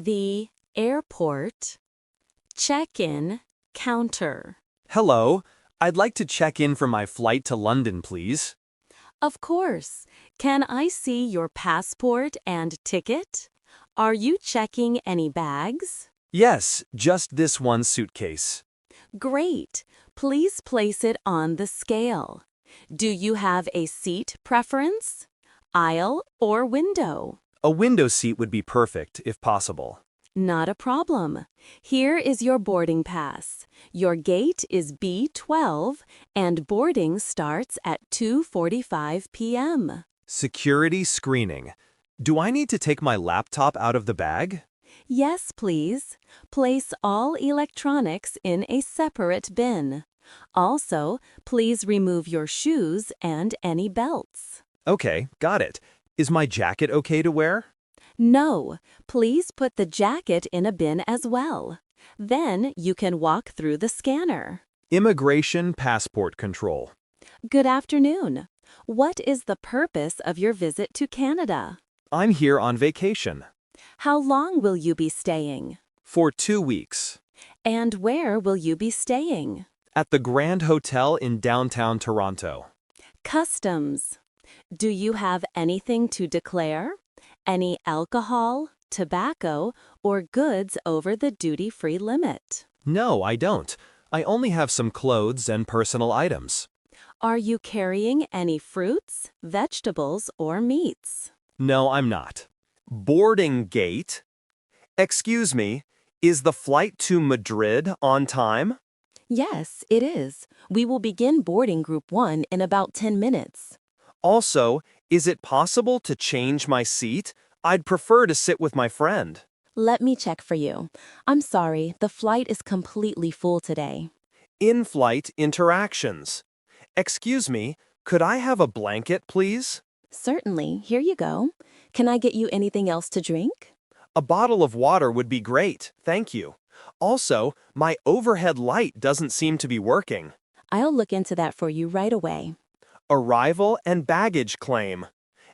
The airport check-in counter. Hello, I'd like to check in for my flight to London, please. Of course. Can I see your passport and ticket? Are you checking any bags? Yes, just this one suitcase. Great. Please place it on the scale. Do you have a seat preference? Aisle or window? A window seat would be perfect, if possible. Not a problem. Here is your boarding pass. Your gate is B12 and boarding starts at 2:45 p.m. Security screening. Do I need to take my laptop out of the bag? Yes, please. Place all electronics in a separate bin. Also, please remove your shoes and any belts. Okay, got it. Is my jacket okay to wear? No, please put the jacket in a bin as well. Then you can walk through the scanner. Immigration passport control. Good afternoon. What is the purpose of your visit to Canada? I'm here on vacation. How long will you be staying? For 2 weeks. And where will you be staying? At the Grand Hotel in downtown Toronto. Customs. Do you have anything to declare? Any alcohol, tobacco, or goods over the duty-free limit? No, I don't. I only have some clothes and personal items. Are you carrying any fruits, vegetables, or meats? No, I'm not. Boarding gate. Excuse me, is the flight to Madrid on time? Yes, it is. We will begin boarding Group 1 in about 10 minutes. Also, is it possible to change my seat? I'd prefer to sit with my friend. Let me check for you. I'm sorry, the flight is completely full today. In-flight interactions. Excuse me, could I have a blanket, please? Certainly, here you go. Can I get you anything else to drink? A bottle of water would be great, thank you. Also, my overhead light doesn't seem to be working. I'll look into that for you right away. Arrival and baggage claim.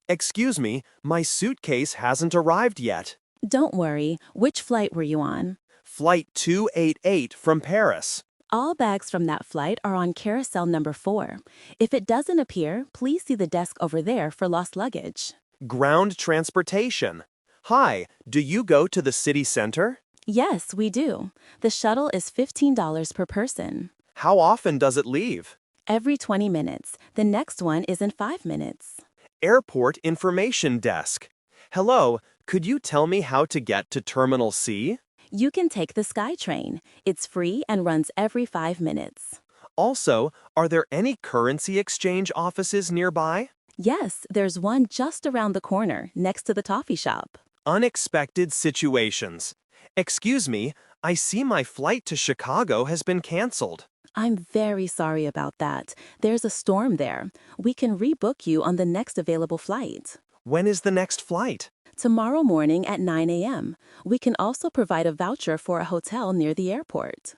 Excuse me, my suitcase hasn't arrived yet. Don't worry, which flight were you on? Flight 288 from Paris. All bags from that flight are on carousel number 4. If it doesn't appear, please see the desk over there for lost luggage. Ground transportation. Hi, do you go to the city center? Yes, we do. The shuttle is $15 per person. How often does it leave? Every 20 minutes. The next one is in 5 minutes. Airport information desk. Hello, could you tell me how to get to Terminal C? You can take the SkyTrain. It's free and runs every 5 minutes. Also, are there any currency exchange offices nearby? Yes, there's one just around the corner, next to the toffee shop. Unexpected situations. Excuse me, I see my flight to Chicago has been canceled. I'm very sorry about that. There's a storm there. We can rebook you on the next available flight. When is the next flight? Tomorrow morning at 9 a.m. We can also provide a voucher for a hotel near the airport.